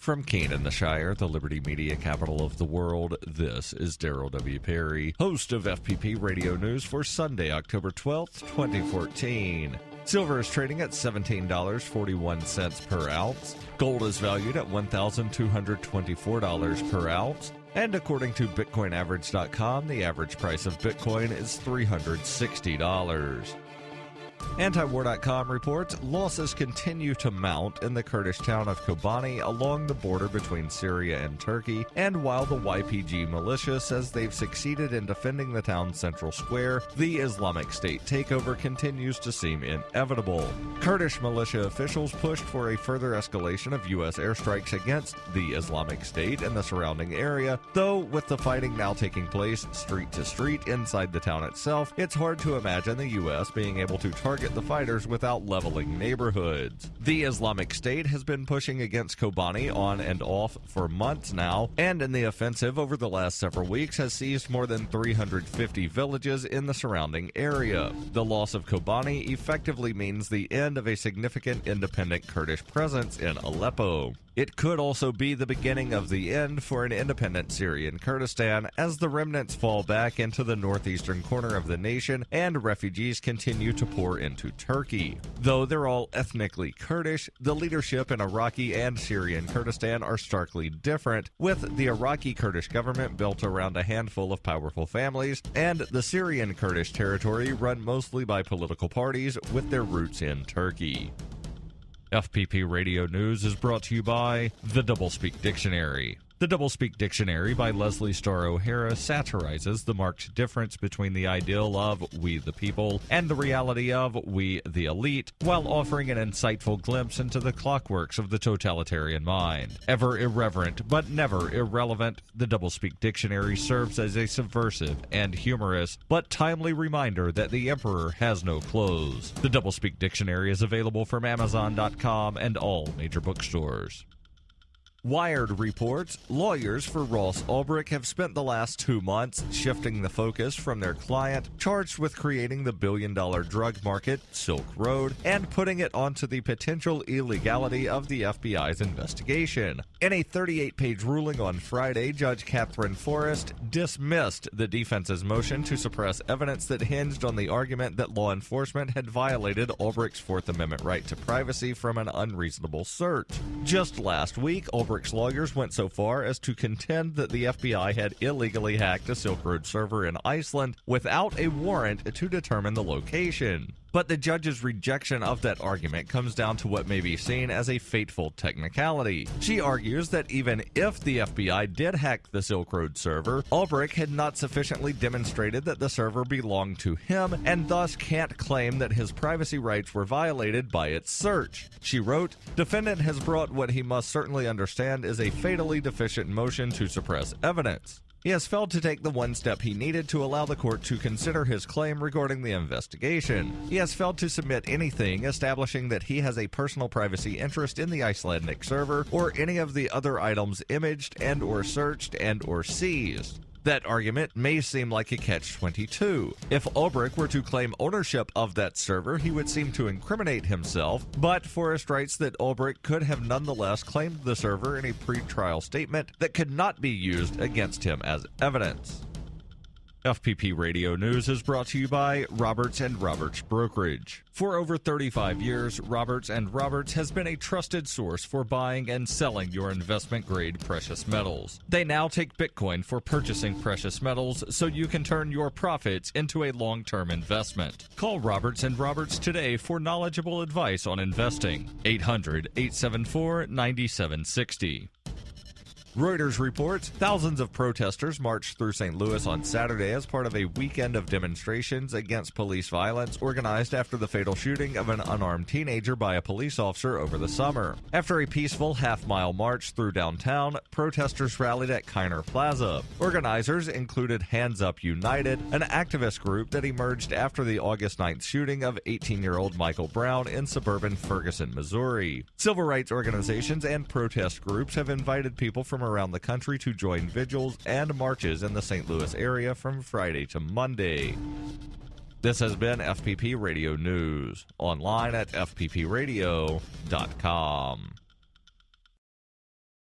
From Keene in the Shire, the Liberty Media capital of the world, this is Daryl W. Perry, host of FPP Radio News for Sunday, October 12th, 2014. Silver is trading at $17.41 per ounce. Gold is valued at $1,224 per ounce. And according to BitcoinAverage.com, the average price of Bitcoin is $360. Antiwar.com reports losses continue to mount in the Kurdish town of Kobani along the border between Syria and Turkey, and while the YPG militia says they've succeeded in defending the town's central square, the Islamic State takeover continues to seem inevitable. Kurdish militia officials pushed for a further escalation of U.S. airstrikes against the Islamic State and the surrounding area, though with the fighting now taking place street to street inside the town itself, it's hard to imagine the U.S. being able to target the fighters without leveling neighborhoods. The Islamic State has been pushing against Kobani on and off for months now, and in the offensive over the last several weeks has seized more than 350 villages in the surrounding area. The loss of Kobani effectively means the end of a significant independent Kurdish presence in Aleppo. It could also be the beginning of the end for an independent Syrian Kurdistan as the remnants fall back into the northeastern corner of the nation and refugees continue to pour into Turkey. Though they're all ethnically Kurdish, the leadership in Iraqi and Syrian Kurdistan are starkly different, with the Iraqi Kurdish government built around a handful of powerful families, and the Syrian Kurdish territory run mostly by political parties with their roots in Turkey. FPP Radio News is brought to you by the Doublespeak Dictionary. The Doublespeak Dictionary by Leslie Starr O'Hara satirizes the marked difference between the ideal of we the people and the reality of we the elite, while offering an insightful glimpse into the clockworks of the totalitarian mind. Ever irreverent but never irrelevant, the Doublespeak Dictionary serves as a subversive and humorous but timely reminder that the emperor has no clothes. The Doublespeak Dictionary is available from Amazon.com and all major bookstores. Wired reports lawyers for Ross Ulbricht have spent the last 2 months shifting the focus from their client, charged with creating the billion-dollar drug market, Silk Road, and putting it onto the potential illegality of the FBI's investigation. In a 38-page ruling on Friday, Judge Catherine Forrest dismissed the defense's motion to suppress evidence that hinged on the argument that law enforcement had violated Ulbricht's Fourth Amendment right to privacy from an unreasonable search. Just last week, Ulbricht's lawyers went so far as to contend that the FBI had illegally hacked a Silk Road server in Iceland without a warrant to determine the location. But the judge's rejection of that argument comes down to what may be seen as a fateful technicality. She argues that even if the FBI did hack the Silk Road server, Ulbricht had not sufficiently demonstrated that the server belonged to him and thus can't claim that his privacy rights were violated by its search. She wrote, "Defendant has brought what he must certainly understand is a fatally deficient motion to suppress evidence. He has failed to take the one step he needed to allow the court to consider his claim regarding the investigation. He has failed to submit anything establishing that he has a personal privacy interest in the Icelandic server or any of the other items imaged and or searched and or seized." That argument may seem like a catch-22. If Ulbricht were to claim ownership of that server, he would seem to incriminate himself, but Forrest writes that Ulbricht could have nonetheless claimed the server in a pre-trial statement that could not be used against him as evidence. FPP Radio News is brought to you by Roberts & Roberts Brokerage. For over 35 years, Roberts & Roberts has been a trusted source for buying and selling your investment-grade precious metals. They now take Bitcoin for purchasing precious metals so you can turn your profits into a long-term investment. Call Roberts & Roberts today for knowledgeable advice on investing. 800-874-9760. Reuters reports thousands of protesters marched through St. Louis on Saturday as part of a weekend of demonstrations against police violence organized after the fatal shooting of an unarmed teenager by a police officer over the summer. After a peaceful half-mile march through downtown, protesters rallied at Kiner Plaza. Organizers included Hands Up United, an activist group that emerged after the August 9th shooting of 18-year-old Michael Brown in suburban Ferguson, Missouri. Civil rights organizations and protest groups have invited people from around the country to join vigils and marches in the St. Louis area from Friday to Monday. This has been FPP Radio News, online at fppradio.com.